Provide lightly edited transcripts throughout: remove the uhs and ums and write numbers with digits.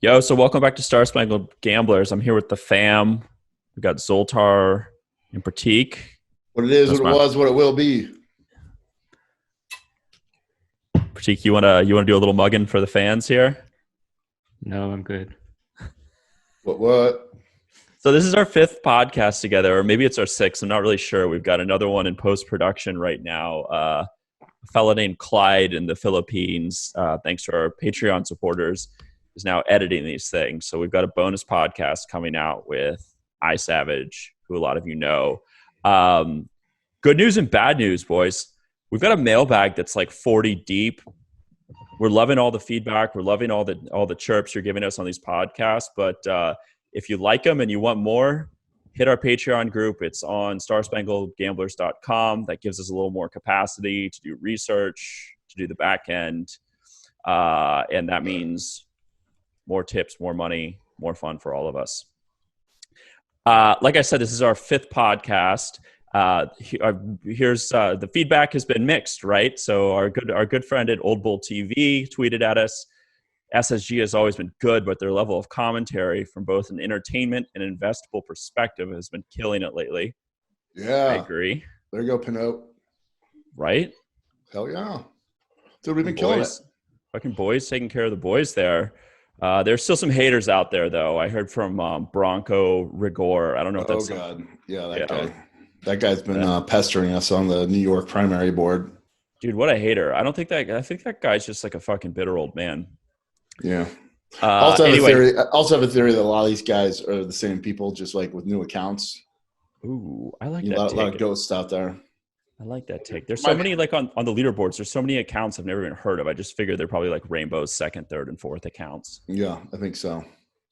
Yo, so welcome back to Star Spangled Gamblers. I'm here with the fam. We got Zoltar and Pratik. What it is, what That's it my was, what it will be. Pratik. You wanna do a little mugging for the fans here? No, I'm good. What? So this is our fifth podcast together, or maybe it's our sixth. I'm not really sure. We've got another one in post production right now. A fella named Clyde in the Philippines, thanks to our Patreon supporters, is now editing these things. So we've got a bonus podcast coming out with iSavage, who a lot of you know. Um, Good news and bad news, boys. We've got a mailbag that's like 40 deep. We're loving all the feedback. We're loving all the chirps you're giving us on these podcasts. But if you like them and you want more, hit our Patreon group. It's on starspangledgamblers.com. That gives us a little more capacity to do research, to do the back end. And that means more tips, more money, more fun for all of us. Like I said, this is our fifth podcast. Here's the feedback has been mixed, right? So our good friend at Old Bull TV tweeted at us. SSG has always been good, but their level of commentary from both an entertainment and investable perspective has been killing it lately. I Yeah. agree. There you go, Pinot. Right? Hell yeah. Dude, we've been killing it. Fucking boys taking care of the boys there. There's still some haters out there, though. I heard from Bronco Rigor. I don't know if Oh, that's God. Yeah, that Yeah. guy. That guy's been pestering us on the New York primary board. Dude, what a hater. I think that guy's just like a fucking bitter old man. Yeah. Also have Anyway. a theory that a lot of these guys are the same people, just like with new accounts. Ooh, I like A that lot of take. ghosts out there. I like that take. There's so many, like on the leaderboards, there's so many accounts I've never even heard of. I just figured they're probably like Rainbow's second, third, and fourth accounts. Yeah, I think so.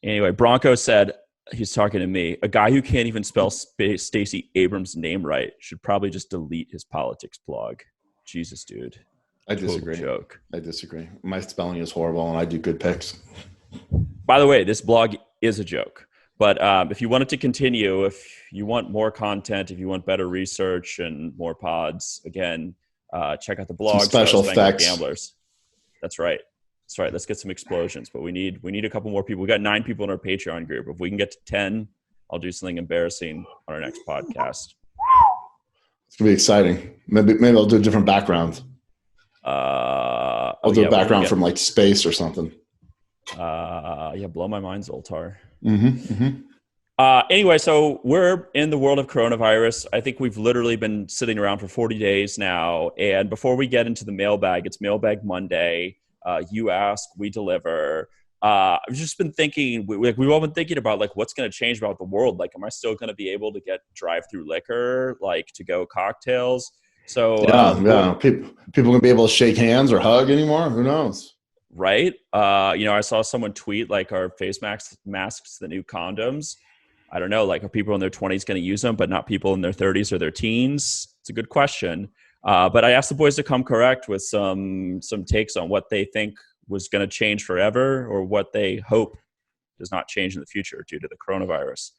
Anyway, Bronco said, he's talking to me, a guy who can't even spell Stacey Abrams' name right should probably just delete his politics blog. Jesus, dude. I disagree. Total joke. I disagree. My spelling is horrible, and I do good picks. By the way, this blog is a joke. But if you want it to continue, if you want more content, if you want better research and more pods, again, check out the blog. Some special effects. Gamblers. That's right. That's right. Let's get some explosions. But we need a couple more people. We got 9 people in our Patreon group. If we can get to 10, I'll do something embarrassing on our next podcast. It's gonna be exciting. Maybe I'll do a different background. I'll do a background from like space or something. Blow my mind, Zoltar. Mm-hmm. Anyway, so we're in the world of coronavirus. I think we've literally been sitting around for 40 days now. And before we get into the mailbag, it's Mailbag Monday. You ask, we deliver. I've just been thinking, we've all been thinking about like what's going to change about the world. Like, am I still going to be able to get drive-through liquor, like to-go cocktails? So people gonna be able to shake hands or hug anymore? Who knows? Right. I saw someone tweet like, are face masks the new condoms? I don't know. Like, are people in their 20s going to use them, but not people in their 30s or their teens? It's a good question. But I asked the boys to come correct with some takes on what they think was going to change forever or what they hope does not change in the future due to the coronavirus.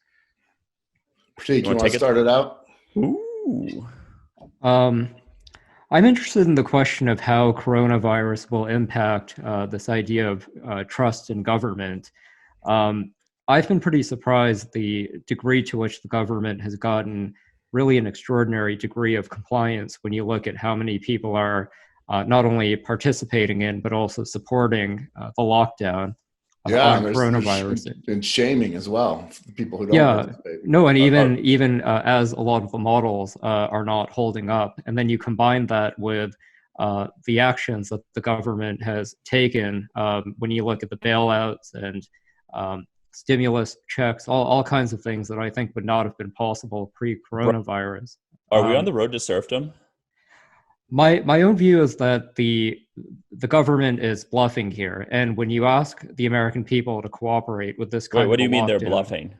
Pratik, you want to start it out? Ooh. I'm interested in the question of how coronavirus will impact this idea of trust in government. I've been pretty surprised the degree to which the government has gotten really an extraordinary degree of compliance when you look at how many people are not only participating in, but also supporting the lockdown on coronavirus. And shaming as well, for people who don't participate. No, and even as a lot of the models are not holding up, and then you combine that with the actions that the government has taken when you look at the bailouts and stimulus checks, all kinds of things that I think would not have been possible pre-coronavirus. Are we on the road to serfdom? My own view is that the government is bluffing here, and when you ask the American people to cooperate with this kind of what do you mean they're bluffing?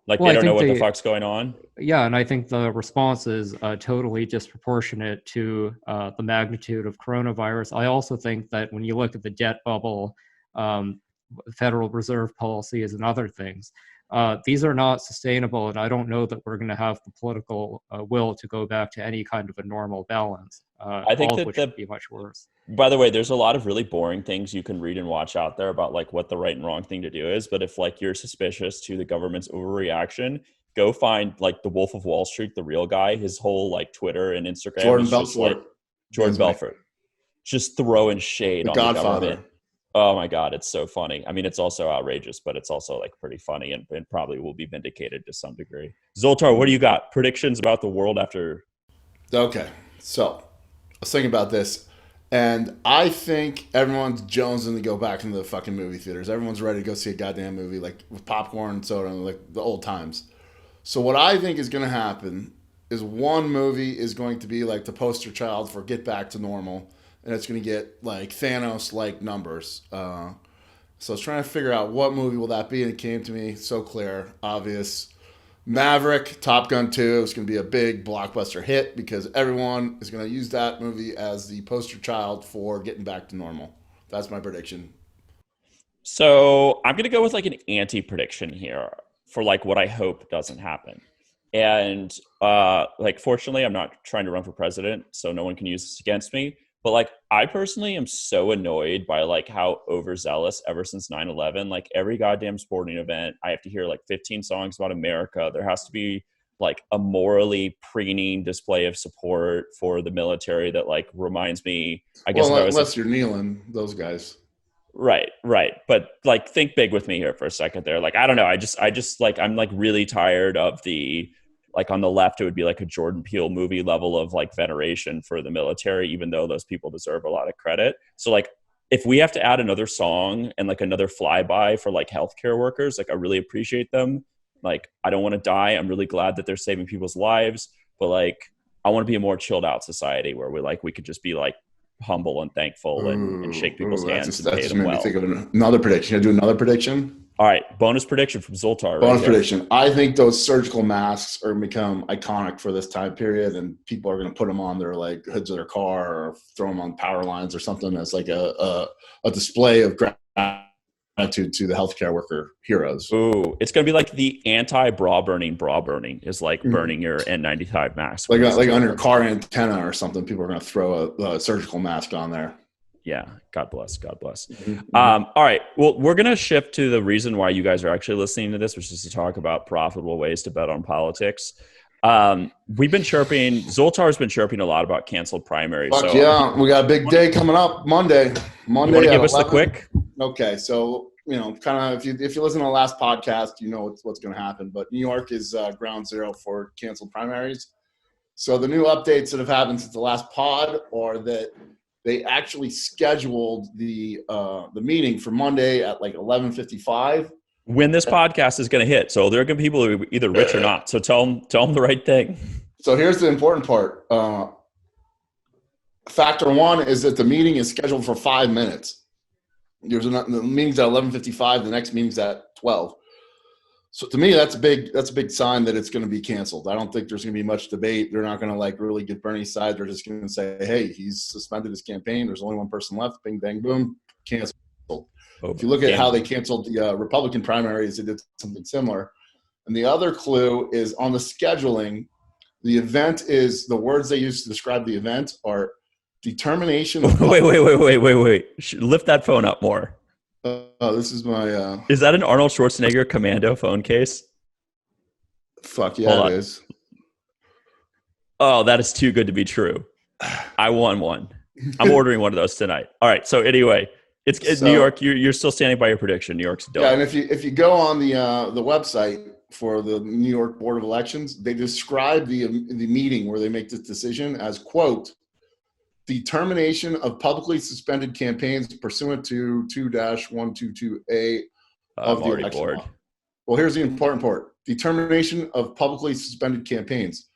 Like, they don't know what the fuck's going on? Yeah, and I think the response is totally disproportionate to the magnitude of coronavirus. I also think that when you look at the debt bubble, Federal Reserve policies and other things, These are not sustainable, and I don't know that we're going to have the political will to go back to any kind of a normal balance, I think all of that which would be much worse. by the way, there's a lot of really boring things you can read and watch out there about like what the right and wrong thing to do is. But if like you're suspicious to the government's overreaction, go find like the Wolf of Wall Street, the real guy. His whole like Twitter and Instagram Jordan is just Belfort. like Jordan Belfort, just throwing shade The on Godfather. the government. Oh my God, it's so funny. I mean, it's also outrageous, but it's also like pretty funny and probably will be vindicated to some degree. Zoltar, what do you got? Predictions about the world after? Okay, so I was thinking about this, and I think everyone's jonesing to go back into the fucking movie theaters. Everyone's ready to go see a goddamn movie, like with popcorn and soda, and like the old times. So what I think is going to happen is one movie is going to be like the poster child for Get Back to Normal, and it's going to get like Thanos-like numbers. So I was trying to figure out what movie will that be, and it came to me so clear, obvious. Maverick, Top Gun 2 is going to be a big blockbuster hit because everyone is going to use that movie as the poster child for getting back to normal. That's my prediction. So I'm going to go with like an anti-prediction here for like what I hope doesn't happen. And like, fortunately, I'm not trying to run for president, so no one can use this against me. But like, I personally am so annoyed by like how overzealous ever since 9/11, like every goddamn sporting event, I have to hear like 15 songs about America. There has to be like a morally preening display of support for the military that like reminds me, I guess. Well, unless you're kneeling, those guys. Right. But like, think big with me here for a second there. Like, I don't know. I just like, I'm like really tired of the, like on the left, it would be like a Jordan Peele movie level of like veneration for the military, even though those people deserve a lot of credit. So like, if we have to add another song and like another flyby for like healthcare workers, like I really appreciate them. Like, I don't want to die. I'm really glad that they're saving people's lives, but like, I want to be a more chilled out society where we could just be like humble and thankful and shake people's hands and pay them well. Think of another prediction. Can I do another prediction? All right, bonus prediction from Zoltar. Bonus prediction. I think those surgical masks are going to become iconic for this time period, and people are going to put them on their like hoods of their car or throw them on power lines or something as like a display of gratitude to the healthcare worker heroes. Ooh, it's going to be like the anti-bra burning is like burning your N95 mask. Like on your car antenna or something, people are going to throw a surgical mask on there. Yeah, God bless. Mm-hmm. All right, well, we're going to shift to the reason why you guys are actually listening to this, which is to talk about profitable ways to bet on politics. We've been chirping, Zoltar's been chirping a lot about canceled primaries. Fuck so, yeah, we got a big day coming up Monday. You want to give us the quick? Okay, so, kind of if you listen to the last podcast, you know what's going to happen. But New York is ground zero for canceled primaries. So the new updates that have happened since the last pod are that they actually scheduled the meeting for Monday at like 11:55. When this podcast is going to hit, so there are going to be people who are either rich or not. So tell them the right thing. So here's the important part. Factor one is that the meeting is scheduled for 5 minutes. The meeting's at 11:55. The next meeting's at 12. So to me, that's a big sign that it's going to be canceled. I don't think there's going to be much debate. They're not going to like really get Bernie's side. They're just going to say, hey, he's suspended his campaign. There's only one person left. Bing, bang, boom, canceled. If you look at how they canceled the Republican primaries, they did something similar. And the other clue is on the scheduling. The event is the words they use to describe the event are determination. Wait. Lift that phone up more. This is my. Is that an Arnold Schwarzenegger Commando phone case? Fuck yeah, it is. Oh, that is too good to be true. I won one. I'm ordering one of those tonight. All right. So anyway, it's New York. You're still standing by your prediction. New York's done. Yeah, and if you go on the website for the New York Board of Elections, they describe the meeting where they make this decision as, quote, determination of publicly suspended campaigns pursuant to 2-122A of the election law. Well, here's the important part. Determination of publicly suspended campaigns.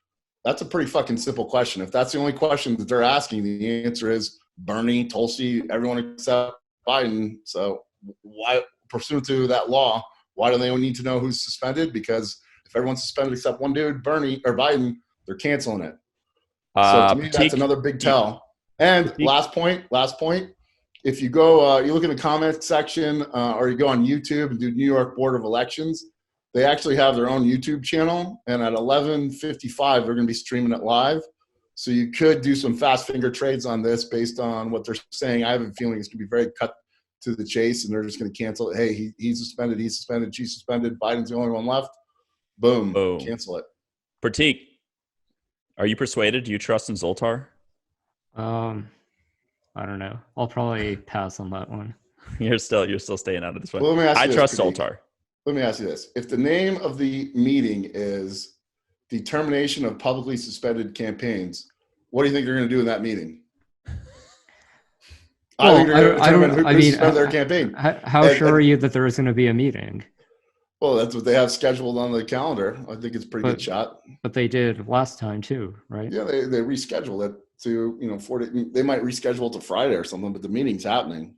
That's a pretty fucking simple question. If that's the only question that they're asking, the answer is Bernie, Tulsi, everyone except Biden. So why, pursuant to that law, why do they need to know who's suspended? Because if everyone's suspended except one dude, Bernie or Biden, they're canceling it. So to me, that's another big tell. And last point, if you go, you look in the comment section or you go on YouTube and do New York Board of Elections, They actually have their own YouTube channel, and at 11:55 they're going to be streaming it live. So you could do some fast finger trades on this based on what they're saying. I have a feeling it's going to be very cut to the chase, and they're just going to cancel it. Hey, he's suspended, she's suspended, Biden's the only one left. Boom. Cancel it. Pratik, are you persuaded? Do you trust in Zoltar? I don't know. I'll probably pass on that one. You're still staying out of this one. Well, I trust Zoltar. Let me ask you this. If the name of the meeting is the termination of publicly suspended campaigns, what do you think they're going to do in that meeting? Well, I think they're going to determine who suspended their campaign. How sure are you that there is going to be a meeting? Well, that's what they have scheduled on the calendar. I think it's a pretty good shot. But they did last time too, right? Yeah, they rescheduled it to, they might reschedule it to Friday or something, but the meeting's happening.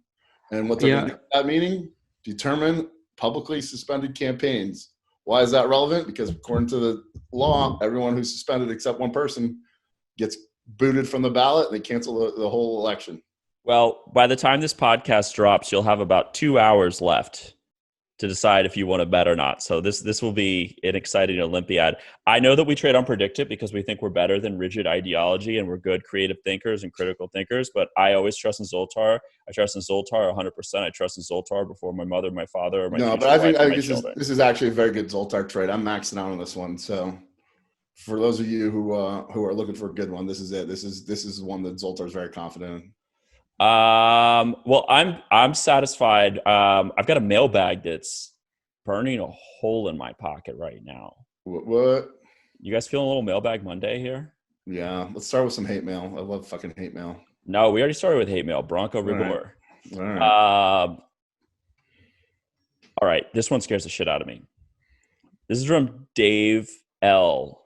And what they're going to do at that meeting, determine publicly suspended campaigns. Why is that relevant? Because according to the law, everyone who's suspended except one person gets booted from the ballot. They cancel the whole election. Well, by the time this podcast drops, you'll have about 2 hours left to decide if you want to bet or not. So this will be an exciting Olympiad. I know that we trade on Predict It because we think we're better than rigid ideology and we're good creative thinkers and critical thinkers, but I always trust in Zoltar. I trust in Zoltar 100%. I trust in Zoltar before my mother, my father, or my No, but I think this is actually a very good Zoltar trade. I'm maxing out on this one. So for those of you who are looking for a good one, this is it. This is one that Zoltar is very confident in. Well, I'm satisfied. I've got a mailbag that's burning a hole in my pocket right now. What? You guys feeling a little mailbag Monday here? Yeah. Let's start with some hate mail. I love fucking hate mail. No, we already started with hate mail. Bronco Rigor. All right. All right. This one scares the shit out of me. This is from Dave L.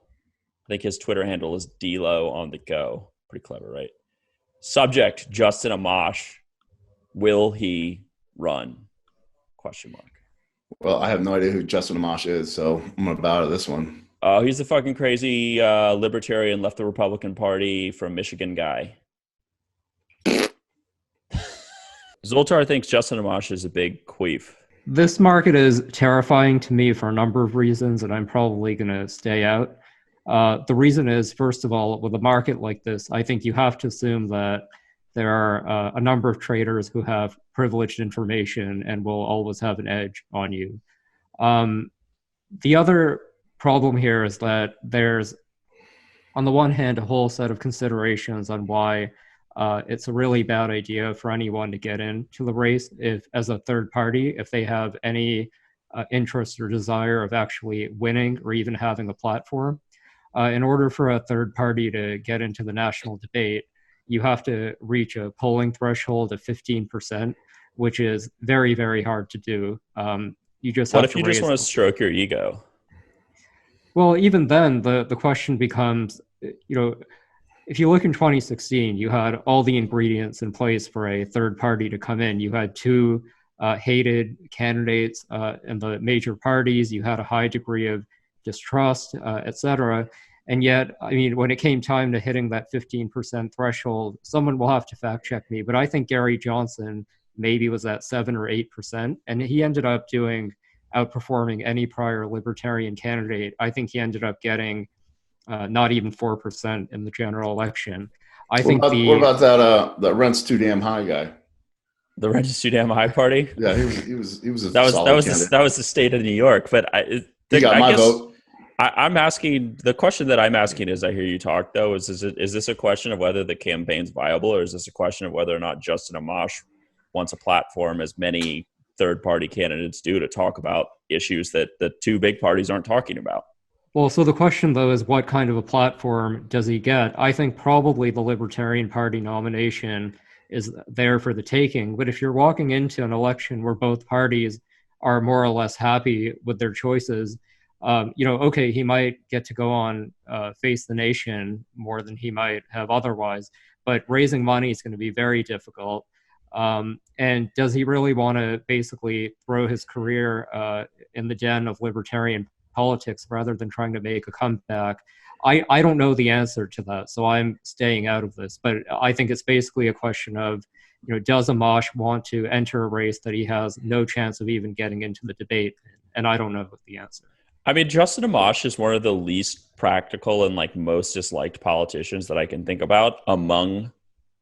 I think his Twitter handle is Delo on the go. Pretty clever, right? Subject, Justin Amash. Will he run? Question mark. Well, I have no idea who Justin Amash is, so I'm going to bow to this one. He's the fucking crazy libertarian, left the Republican Party from Michigan guy. Zoltar thinks Justin Amash is a big queef. This market is terrifying to me for a number of reasons, and I'm probably going to stay out. The reason is, first of all, with a market like this, I think you have to assume that there are a number of traders who have privileged information and will always have an edge on you. The other problem here is that there's, on the one hand, a whole set of considerations on why it's a really bad idea for anyone to get into the race as a third party, if they have any interest or desire of actually winning or even having a platform. In order for a third party to get into the national debate, you have to reach a polling threshold of 15%, which is very, very hard to do. You just what have if you just want to stroke your ego? Well, even then, the question becomes, if you look in 2016, you had all the ingredients in place for a third party to come in. You had two hated candidates in the major parties. You had a high degree of distrust, et cetera. And yet, I mean, when it came time to hitting that 15% threshold, someone will have to fact check me, but I think Gary Johnson maybe was at 7 or 8%, and he ended up outperforming any prior libertarian candidate. I think he ended up getting not even 4% in the general election. What about that rent's too damn high guy? The rent is too damn high party. Yeah, he was a that was the state of New York. But he got my vote. I'm asking, the question that I'm asking as I hear you talk, though, is this a question of whether the campaign's viable, or is this a question of whether or not Justin Amash wants a platform, as many third-party candidates do, to talk about issues that the two big parties aren't talking about? Well, so the question, though, is what kind of a platform does he get? I think probably the Libertarian Party nomination is there for the taking. But if you're walking into an election where both parties are more or less happy with their choices, okay, he might get to go on Face the Nation more than he might have otherwise, but raising money is going to be very difficult. And does he really want to basically throw his career in the den of libertarian politics rather than trying to make a comeback? I don't know the answer to that, so I'm staying out of this. But I think it's basically a question of, does Amash want to enter a race that he has no chance of even getting into the debate? And I don't know the answer. I mean, Justin Amash is one of the least practical and like most disliked politicians that I can think about among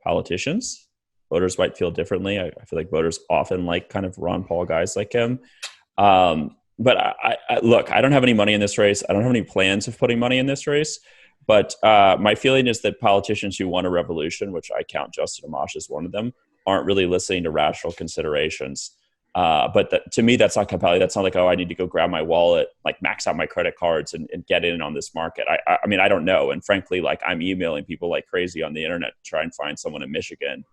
politicians. Voters might feel differently. I feel like voters often like kind of Ron Paul guys like him. But look, I don't have any money in this race. I don't have any plans of putting money in this race. But my feeling is that politicians who want a revolution, which I count Justin Amash as one of them, aren't really listening to rational considerations. But to me, that's not compelling. That's not like, oh, I need to go grab my wallet, like max out my credit cards and get in on this market. I mean, I don't know. And frankly, like I'm emailing people like crazy on the internet to try and find someone in Michigan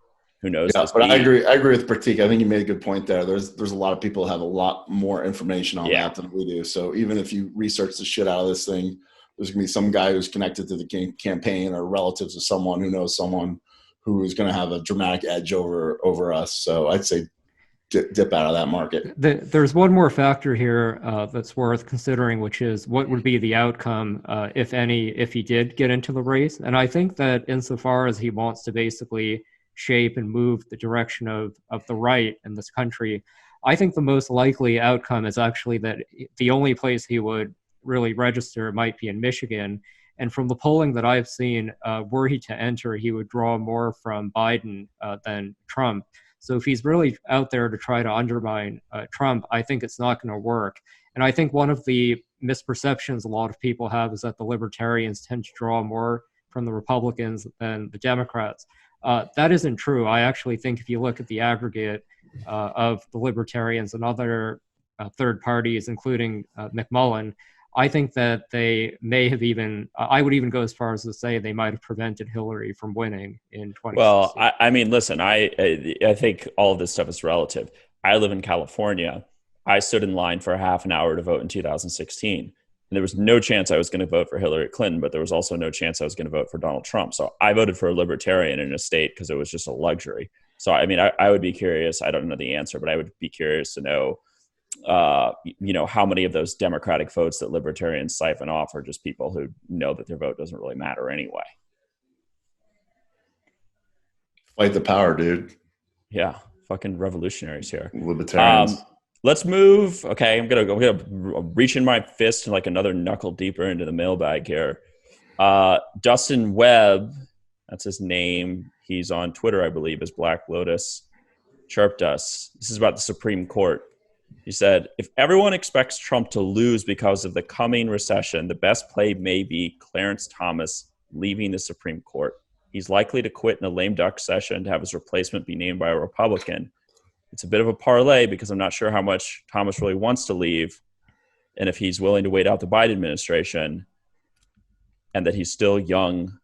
who knows. Yeah, but I agree with Pratik. I think you made a good point there. There's a lot of people who have a lot more information on that than we do. So even if you research the shit out of this thing, there's going to be some guy who's connected to the campaign or relatives of someone who knows someone who is going to have a dramatic edge over us. So I'd say dip out of that market. There's one more factor here that's worth considering, which is what would be the outcome, if any, if he did get into the race. And I think that insofar as he wants to basically shape and move the direction of the right in this country, I think the most likely outcome is actually that the only place he would really register might be in Michigan. And from the polling that I've seen, were he to enter, he would draw more from Biden than Trump. So if he's really out there to try to undermine Trump, I think it's not going to work. And I think one of the misperceptions a lot of people have is that the libertarians tend to draw more from the Republicans than the Democrats. That isn't true. I actually think if you look at the aggregate of the libertarians and other third parties, including McMullen, I think that they may have even, I would even go as far as to say they might have prevented Hillary from winning in 2016. Well, I mean, listen, I think all of this stuff is relative. I live in California. I stood in line for a half an hour to vote in 2016. And there was no chance I was going to vote for Hillary Clinton, but there was also no chance I was going to vote for Donald Trump. So I voted for a libertarian in a state because it was just a luxury. So, I mean, I would be curious. I don't know the answer, but I would be curious to know how many of those Democratic votes that libertarians siphon off are just people who know that their vote doesn't really matter anyway. Fight the power, dude. Yeah, fucking revolutionaries here. Libertarians. Let's move. Okay, I'm gonna reach in my fist and like another knuckle deeper into the mailbag here. Dustin Webb, that's his name. He's on Twitter, I believe, as Black Lotus. Chirped us. This is about the Supreme Court. He said, if everyone expects Trump to lose because of the coming recession, the best play may be Clarence Thomas leaving the Supreme Court. He's likely to quit in a lame duck session to have his replacement be named by a Republican. It's a bit of a parlay because I'm not sure how much Thomas really wants to leave and if he's willing to wait out the Biden administration, and that he's still young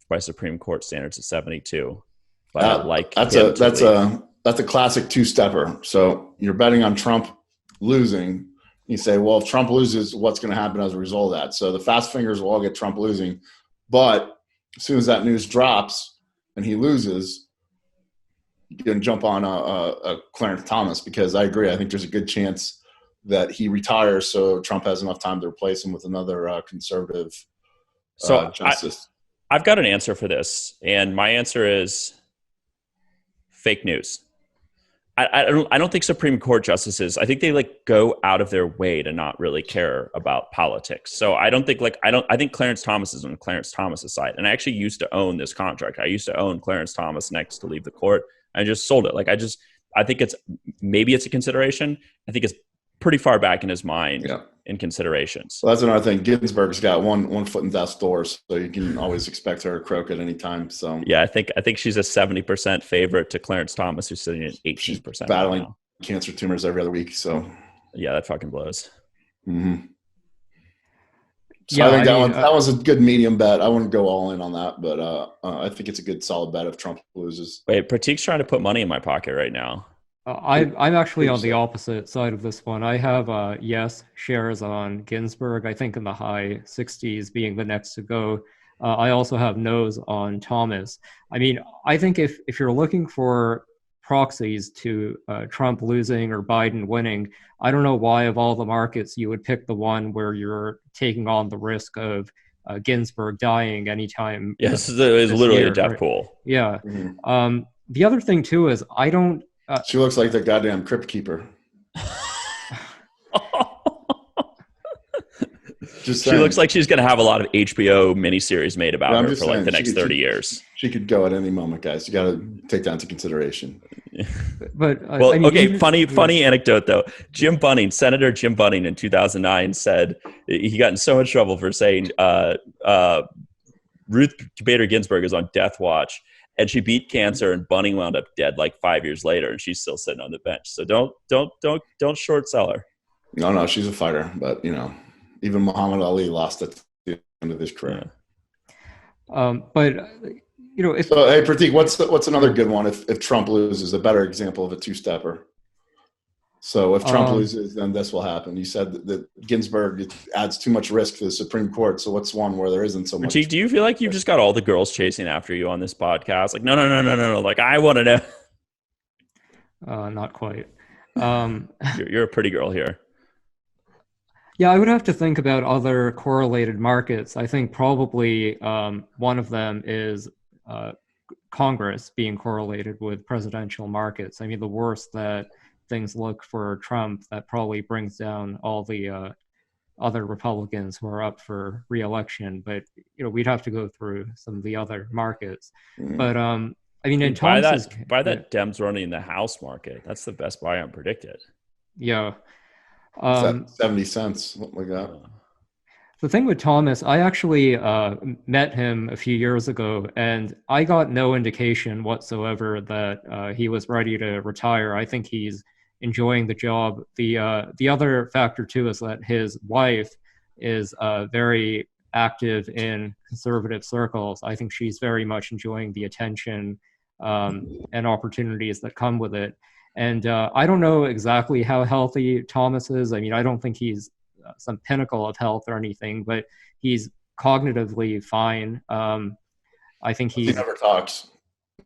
by Supreme Court standards at 72. But that's a classic two-stepper. So you're betting on Trump losing. You say, well, if Trump loses, what's going to happen as a result of that? So the fast fingers will all get Trump losing. But as soon as that news drops and he loses, you can jump on a Clarence Thomas, because I agree. I think there's a good chance that he retires so Trump has enough time to replace him with another conservative justice. I've got an answer for this, and my answer is fake news. I don't think Supreme Court justices, I think they go out of their way to not really care about politics. So I think Clarence Thomas is on Clarence Thomas's side. And I actually used to own this contract. I used to own Clarence Thomas next to leave the court. I just sold it. I think maybe it's a consideration. I think it's pretty far back in his mind in considerations. Well, that's another thing. Ginsburg's got one foot in death's door, so you can always expect her to croak at any time. So yeah, I think she's a 70% favorite to Clarence Thomas, who's sitting at 18%. She's battling cancer tumors every other week. So yeah, that fucking blows. Mm-hmm. So I think that was a good medium bet. I wouldn't go all in on that, but I think it's a good solid bet if Trump loses. Wait, Pratik's trying to put money in my pocket right now. I'm actually on the opposite side of this one. I have yes shares on Ginsburg, I think in the high 60s being the next to go. I also have no's on Thomas. I mean, I think if you're looking for proxies to Trump losing or Biden winning, I don't know why of all the markets you would pick the one where you're taking on the risk of Ginsburg dying anytime. Yes, it's literally a death pool. Yeah. Mm-hmm. The other thing too is I don't. She looks like the goddamn crypt keeper. Just she saying. looks like she's going to have a lot of HBO miniseries made about I'm her just for like saying, the next 30 years. She could go at any moment, guys. You got to take that into consideration. But Well, I mean, okay, funny anecdote though. Senator Jim Bunning in 2009 said he got in so much trouble for saying Ruth Bader Ginsburg is on death watch, and she beat cancer, and Bunning wound up dead like 5 years later, and she's still sitting on the bench. So don't short sell her. No, she's a fighter, but even Muhammad Ali lost at the end of his career. But so hey, Pratik, what's another good one? If Trump loses, a better example of a two-stepper. So if Trump loses, then this will happen. You said that Ginsburg adds too much risk to the Supreme Court. So what's one where there isn't so much? Do you feel like you've just got all the girls chasing after you on this podcast? Like, no. Like, I want to know. Not quite. You're a pretty girl here. Yeah, I would have to think about other correlated markets. I think probably one of them is Congress being correlated with presidential markets. I mean, the worse that things look for Trump, that probably brings down all the other Republicans who are up for re-election. But we'd have to go through some of the other markets. But I mean, in Thomas's buy that Dems running in the House market. That's the best buy on Predicted. Yeah. 70 cents, something like that. The thing with Thomas, I actually met him a few years ago, and I got no indication whatsoever that he was ready to retire. I think he's enjoying the job. The other factor too is that his wife is very active in conservative circles. I think she's very much enjoying the attention and opportunities that come with it. And I don't know exactly how healthy Thomas is. I mean, I don't think he's some pinnacle of health or anything, but he's cognitively fine. I think he never talks.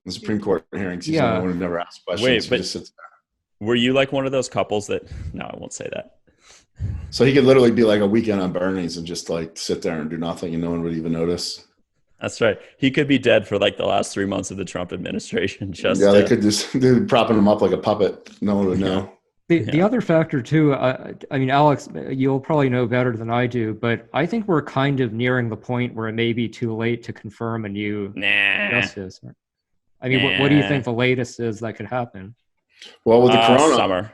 The Supreme Court hearings, he's the only one who never asks questions. Wait, but just sits there. Were you like one of those couples that? No, I won't say that. So he could literally be like a weekend on Bernie's and just like sit there and do nothing, and no one would even notice. That's right. He could be dead for like the last 3 months of the Trump administration. They could just propping him up like a puppet. No one would know. The other factor too, I mean, Alex, you'll probably know better than I do, but I think we're kind of nearing the point where it may be too late to confirm a new justice. I mean, what do you think the latest is that could happen? Well, with the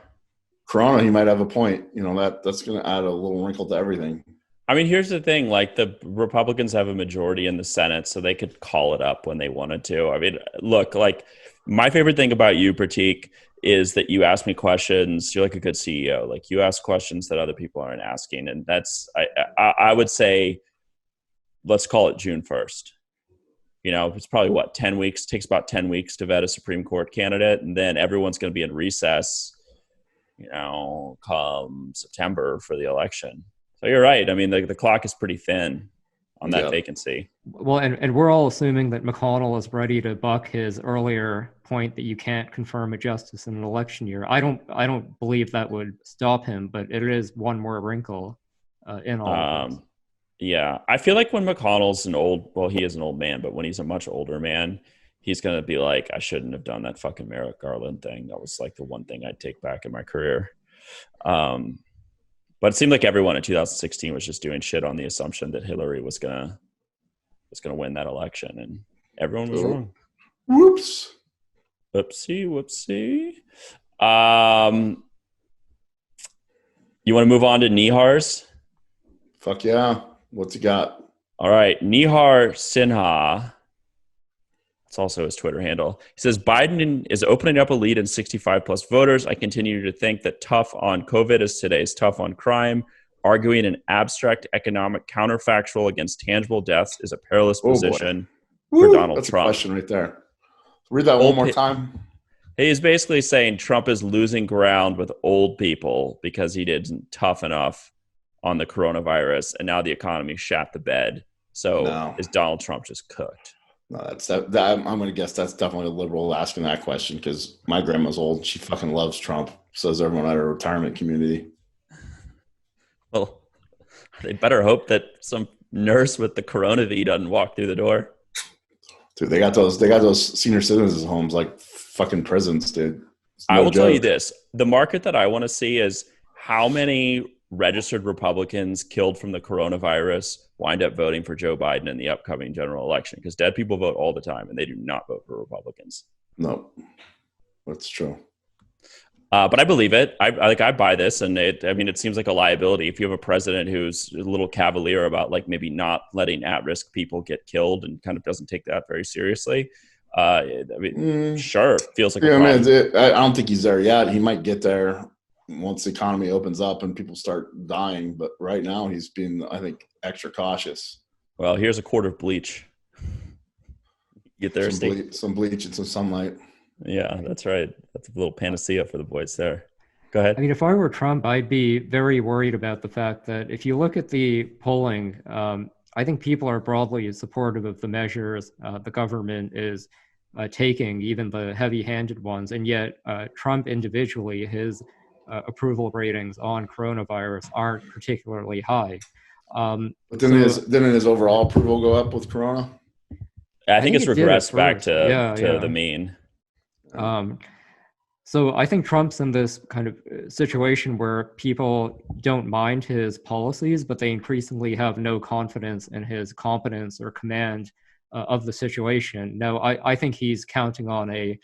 Corona, he might have a point. That's going to add a little wrinkle to everything. I mean, here's the thing, like the Republicans have a majority in the Senate, so they could call it up when they wanted to. I mean, look, like my favorite thing about you, Pratik, is that you ask me questions. You're like a good CEO. Like you ask questions that other people aren't asking. And that's, I would say, let's call it June 1st. It's probably 10 weeks, takes about 10 weeks to vet a Supreme Court candidate. And then everyone's going to be in recess, come September for the election. So you're right. I mean, the clock is pretty thin on that vacancy. Well, and we're all assuming that McConnell is ready to buck his earlier point that you can't confirm a justice in an election year. I don't believe that would stop him, but it is one more wrinkle in all of this. Yeah, I feel like when McConnell's he is an old man, but when he's a much older man, he's going to be like, I shouldn't have done that fucking Merrick Garland thing. That was like the one thing I'd take back in my career. But it seemed like everyone in 2016 was just doing shit on the assumption that Hillary was gonna win that election, and everyone was wrong. Whoops. Whoopsie. You want to move on to Nihar's? Fuck yeah. What's he got? All right, Nihar Sinha. It's also his Twitter handle. He says, Biden is opening up a lead in 65 plus voters. I continue to think that tough on COVID is today's tough on crime. Arguing an abstract economic counterfactual against tangible deaths is a perilous position for Donald That's Trump. That's a question right there. Read that one more time. He's basically saying Trump is losing ground with old people because he didn't tough enough on the coronavirus, and now the economy shat the bed. So is Donald Trump just cooked? No, I'm going to guess that's definitely a liberal asking that question because my grandma's old. She fucking loves Trump. So does everyone at our retirement community. Well, they better hope that some nurse with the coronavirus doesn't walk through the door. Dude, they got those senior citizens homes like fucking prisons, dude. I will tell you this. The market that I want to see is how many registered Republicans killed from the coronavirus wind up voting for Joe Biden in the upcoming general election, because dead people vote all the time and they do not vote for Republicans. No, that's true. But I believe it. I buy this, and it seems like a liability. If you have a president who's a little cavalier about like maybe not letting at-risk people get killed and kind of doesn't take that very seriously, sure, feels like a problem. I don't think he's there yet. He might get there once the economy opens up and people start dying. But right now, he's been, I think, extra cautious. Well, here's a quart of bleach. Get there, some bleach and some sunlight. Yeah, that's right. That's a little panacea for the boys there. Go ahead. I mean, if I were Trump, I'd be very worried about the fact that if you look at the polling, I think people are broadly supportive of the measures the government is taking, even the heavy-handed ones. And yet Trump individually, his approval ratings on coronavirus aren't particularly high. But didn't his overall approval go up with corona? I think it's regressed back to the mean. So I think Trump's in this kind of situation where people don't mind his policies, but they increasingly have no confidence in his competence or command of the situation. Now, I think he's counting on a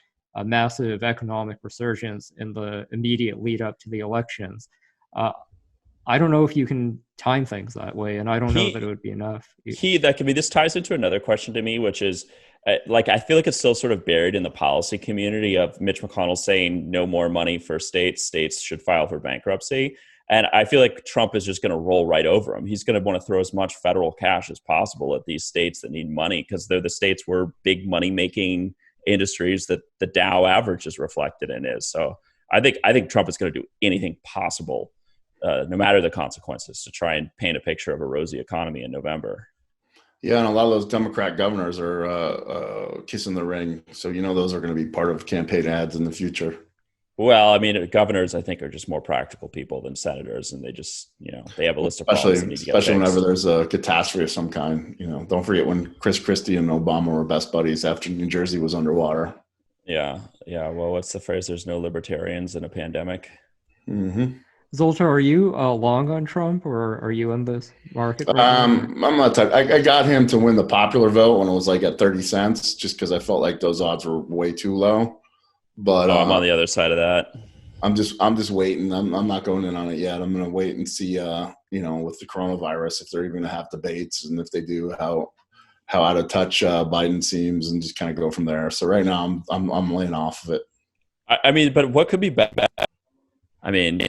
massive economic resurgence in the immediate lead up to the elections. I don't know if you can time things that way, and I don't know that it would be enough. This ties into another question to me, which is, I feel like it's still sort of buried in the policy community of Mitch McConnell saying no more money for states should file for bankruptcy. And I feel like Trump is just going to roll right over him. He's going to want to throw as much federal cash as possible at these states that need money, because they're the states where big money making industries that the Dow average is reflected in is. So I think Trump is going to do anything possible, no matter the consequences, to try and paint a picture of a rosy economy in November. Yeah, and a lot of those Democrat governors are kissing the ring. So, those are going to be part of campaign ads in the future. Well, I mean, governors, I think, are just more practical people than senators. And they just, they have a list of problems that need to get fixed. Especially whenever there's a catastrophe of some kind. Don't forget when Chris Christie and Obama were best buddies after New Jersey was underwater. Yeah. Well, what's the phrase? There's no libertarians in a pandemic. Mm-hmm. Zoltar, are you long on Trump, or are you in this market? I'm not. I got him to win the popular vote when it was like at 30 cents, just because I felt like those odds were way too low. But I'm on the other side of that. I'm just waiting. I'm not going in on it yet. I'm going to wait and see. With the coronavirus, if they're even going to have debates, and if they do, how out of touch Biden seems, and just kind of go from there. So right now, I'm laying off of it. I mean, but what could be bad? I mean,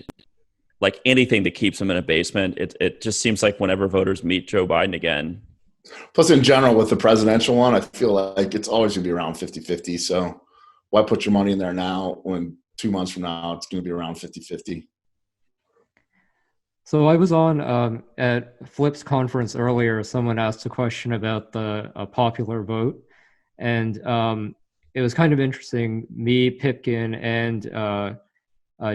like anything that keeps him in a basement, it just seems like whenever voters meet Joe Biden again. Plus, in general, with the presidential one, I feel like it's always going to be around 50-50. So why put your money in there now when 2 months from now it's going to be around 50-50? So I was on at Flip's conference earlier. Someone asked a question about the popular vote. And it was kind of interesting. Me, Pipkin, and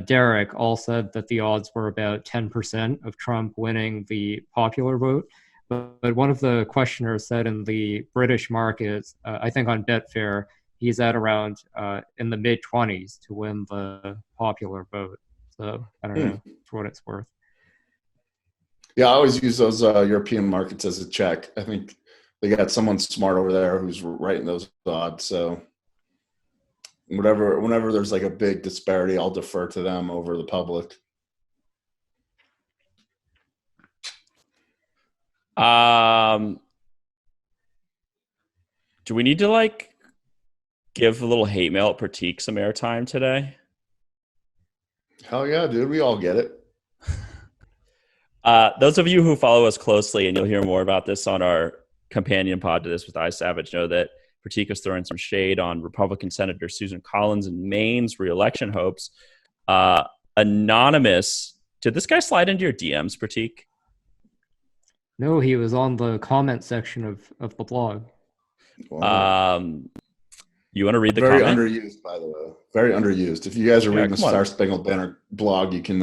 Derek all said that the odds were about 10% of Trump winning the popular vote. But one of the questioners said in the British markets, I think on Betfair, he's at around in the mid-20s to win the popular vote. So I don't know for what it's worth. Yeah, I always use those European markets as a check. I think they got someone smart over there who's writing those odds. So whenever there's like a big disparity, I'll defer to them over the public. Do we need to give a little hate mail at Pratik some airtime today? Hell yeah, dude. We all get it. Those of you who follow us closely, and you'll hear more about this on our companion pod to this with iSavage, know that Pratik is throwing some shade on Republican Senator Susan Collins and Maine's re-election hopes. Anonymous, did this guy slide into your DMs, Pratik? No, he was on the comment section of the blog. Wow. You want to read the very comment? Underused, by the way. Very underused. If you guys are reading the Star Spangled Banner blog, you can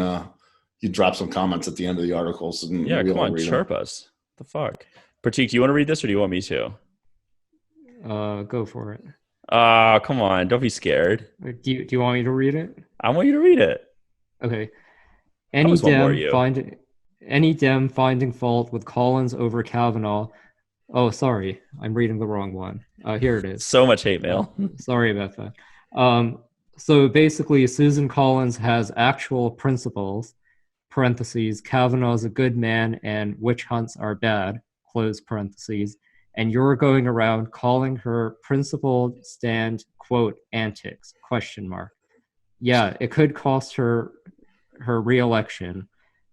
you drop some comments at the end of the articles. And come on, chirp us. The fuck? Pratik, do you want to read this, or do you want me to? Go for it. Come on. Don't be scared. Do you want me to read it? I want you to read it. Okay. Any Dem any Dem finding fault with Collins over Kavanaugh. Oh, sorry, I'm reading the wrong one. Here it is. So much hate mail. Sorry about that. So basically, Susan Collins has actual principles, parentheses, Kavanaugh's a good man and witch hunts are bad, close parentheses, and you're going around calling her principled stand, quote, antics, question mark. Yeah, it could cost her re-election.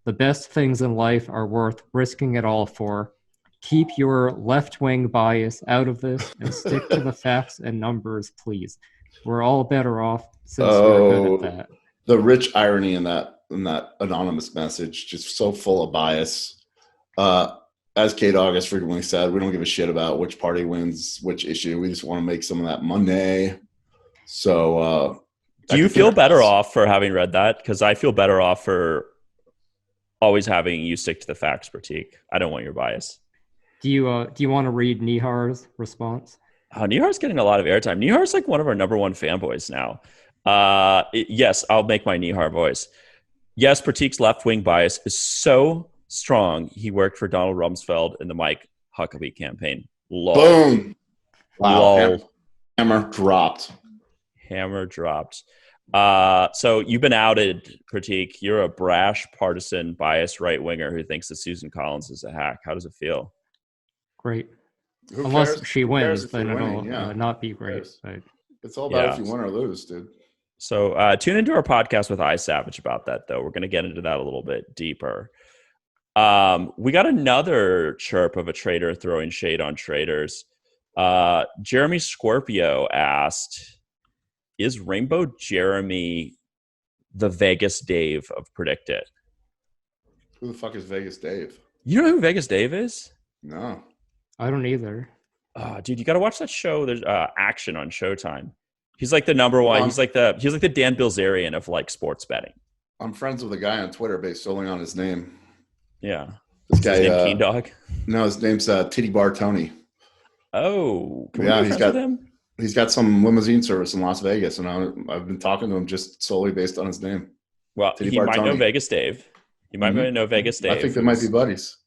The best things in life are worth risking it all for. Keep your left-wing bias out of this and stick to the facts and numbers, please. We're all better off since you're good at that. The rich irony in that anonymous message, just so full of bias. As Kate August frequently said, we don't give a shit about which party wins which issue. We just want to make some of that money. So, do you feel better off for having read that? Because I feel better off for always having you stick to the facts, Pratik. I don't want your bias. Do you want to read Nihar's response? Nihar's getting a lot of airtime. Nihar's like one of our number one fanboys now. Yes, I'll make my Nihar voice. Yes, Pratik's left-wing bias is so strong. He worked for Donald Rumsfeld in the Mike Huckabee campaign. Lol. Boom. Wow. Lol. Hammer dropped. So you've been outed, Pratik. You're a brash, partisan, biased right-winger who thinks that Susan Collins is a hack. How does it feel? Great. Who Unless cares? she wins, then it'll yeah. Not be great. But it's all about if you win or lose, dude. So tune into our podcast with iSavage about that, though. We're going to get into that a little bit deeper. We got another chirp of a trader throwing shade on traders. Jeremy Scorpio asked, is Rainbow Jeremy the Vegas Dave of Predict It? Who the fuck is Vegas Dave? You know who Vegas Dave is? No. I don't either. Dude, you got to watch that show. There's Action on Showtime. He's like the number one. He's like the Dan Bilzerian of like sports betting. I'm friends with a guy on Twitter based solely on his name. Yeah. This guy, his name Keen Dog? No, his name's Titty Bar Tony. Oh, can we be friends with him? He's got some limousine service in Las Vegas, and I've been talking to him just solely based on his name. Well, he might know Vegas Dave. He might know Vegas Dave. I think they might be buddies.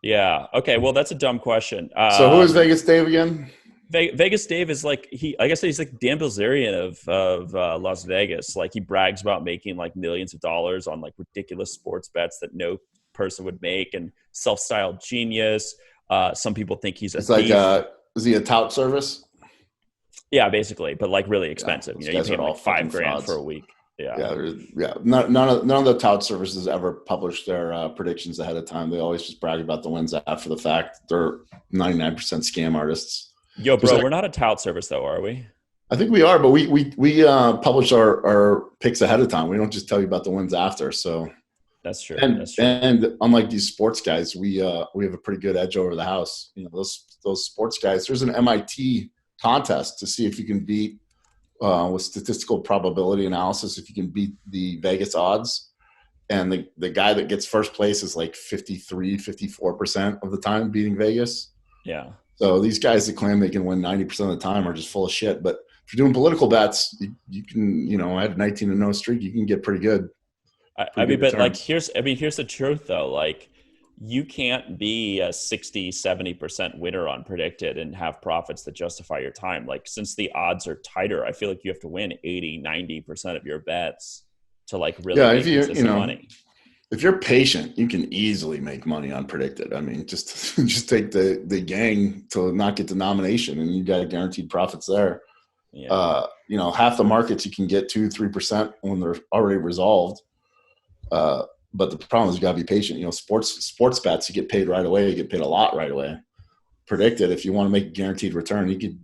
Yeah. Okay. Well, that's a dumb question. So who is Vegas Dave again? Vegas Dave is like like I said, he's like Dan Bilzerian of Las Vegas. Like he brags about making like millions of dollars on like ridiculous sports bets that no person would make, and self-styled genius. Some people think he's a thief. Like is he a tout service? Yeah, basically, but like really expensive. You pay him like $5,000 for a week. Yeah. None of the tout services ever publish their predictions ahead of time. They always just brag about the wins after the fact. They're 99% scam artists. Yo, bro, we're not a tout service though, are we? I think we are, but we publish our picks ahead of time. We don't just tell you about the wins after. So that's true. And unlike these sports guys, we have a pretty good edge over the house. You know, those sports guys. There's an MIT contest to see if you can beat with statistical probability analysis, if you can beat the Vegas odds. And the guy that gets first place is like 54% of the time beating Vegas. Yeah. So these guys that claim they can win 90% of the time are just full of shit. But if you're doing political bets, you can, I had a 19-0 streak. You can get pretty good. Here's the truth though. Like, you can't be a 60-70% winner on Predicted and have profits that justify your time. Like, since the odds are tighter, I feel like you have to win 80-90% of your bets to like really make consistent money. If you're patient, you can easily make money on Predicted. I mean, just take the gang to not get the nomination, and you got guaranteed profits there. Yeah. Half the markets you can get 2-3% when they're already resolved. But the problem is you got to be patient. Sports bets, you get paid right away. You get paid a lot right away. Predicted, if you want to make a guaranteed return, you could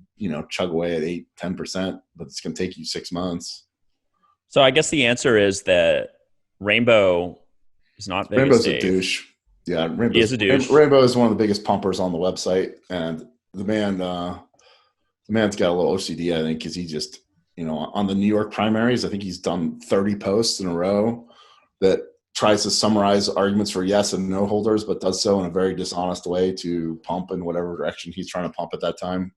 chug away at 8-10%, but it's going to take you 6 months. So I guess the answer is that Rainbow is not Vegas Rainbow's Dave. A douche. Yeah, he is a douche. Rainbow is one of the biggest pumpers on the website, and the man's got a little OCD, I think, because he just, on the New York primaries, I think he's done 30 posts in a row that tries to summarize arguments for yes and no holders, but does so in a very dishonest way to pump in whatever direction he's trying to pump at that time.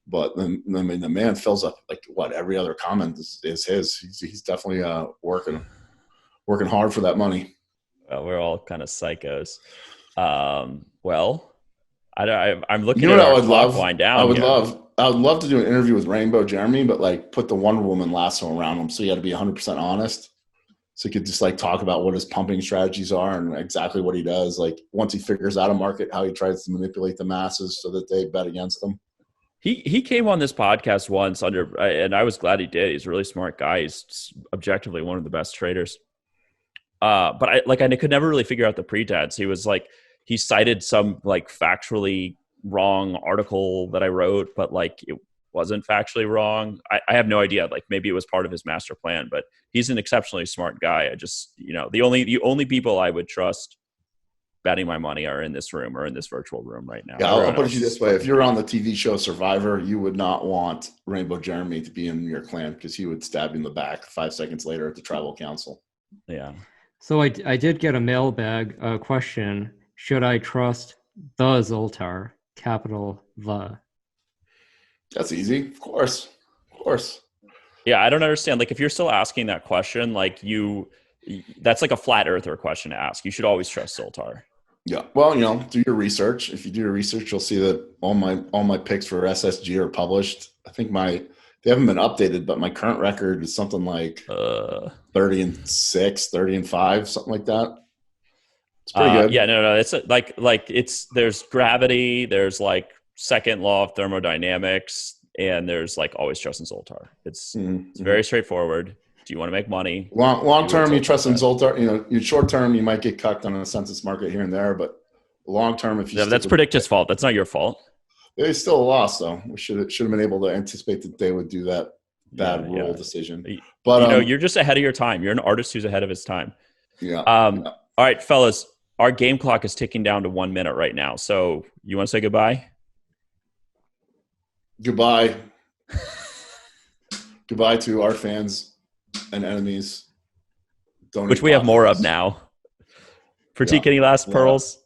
But the man fills up every other comment is his. He's definitely working hard for that money. We're all kind of psychos. Well, I'm looking You know at what I our would clock love? wind down here. I would love to do an interview with Rainbow Jeremy, but like put the Wonder Woman lasso around him, so you got to be 100% honest. So you could just like talk about what his pumping strategies are and exactly what he does. Like once he figures out a market, how he tries to manipulate the masses so that they bet against him. He came on this podcast once and I was glad he did. He's a really smart guy. He's objectively one of the best traders. But I could never really figure out the pretense. He was like, he cited some like factually wrong article that I wrote, but like it wasn't factually wrong. I have no idea. Like maybe it was part of his master plan, but he's an exceptionally smart guy. I just, the only people I would trust betting my money are in this room or in this virtual room right now. Yeah, I'll put it to you this way. If you're on the TV show Survivor, you would not want Rainbow Jeremy to be in your clan because he would stab you in the back 5 seconds later at the tribal council. Yeah. So I did get a mailbag question. Should I trust the Zoltar, capital the? That's easy. Of course. Yeah, I don't understand. Like if you're still asking that question, that's like a flat earther question to ask. You should always trust Zoltar. Yeah. Well, do your research. If you do your research, you'll see that all my picks for SSG are published. I think they haven't been updated, but my current record is something like 30-6, 30-5, something like that. It's pretty good. Yeah, no. It's there's gravity, there's like second law of thermodynamics, and there's like always trust in Zoltar. It's very straightforward. Do you want to make money? Long term, you trust in Zoltar. You short term, you might get cucked on a census market here and there, but long term, if you that's Predictive's fault. That's not your fault. It's still a loss, though. We should have been able to anticipate that they would do that bad rule decision. But you're just ahead of your time. You're an artist who's ahead of his time. Yeah. All right, fellas, our game clock is ticking down to 1 minute right now. So you want to say goodbye? Goodbye. Goodbye to our fans and enemies. Which we have more of now. Pratik, any last pearls?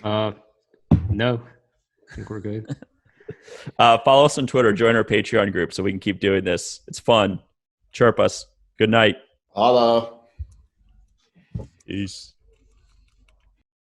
No. I think we're good. Follow us on Twitter. Join our Patreon group so we can keep doing this. It's fun. Chirp us. Good night. Holla. Peace.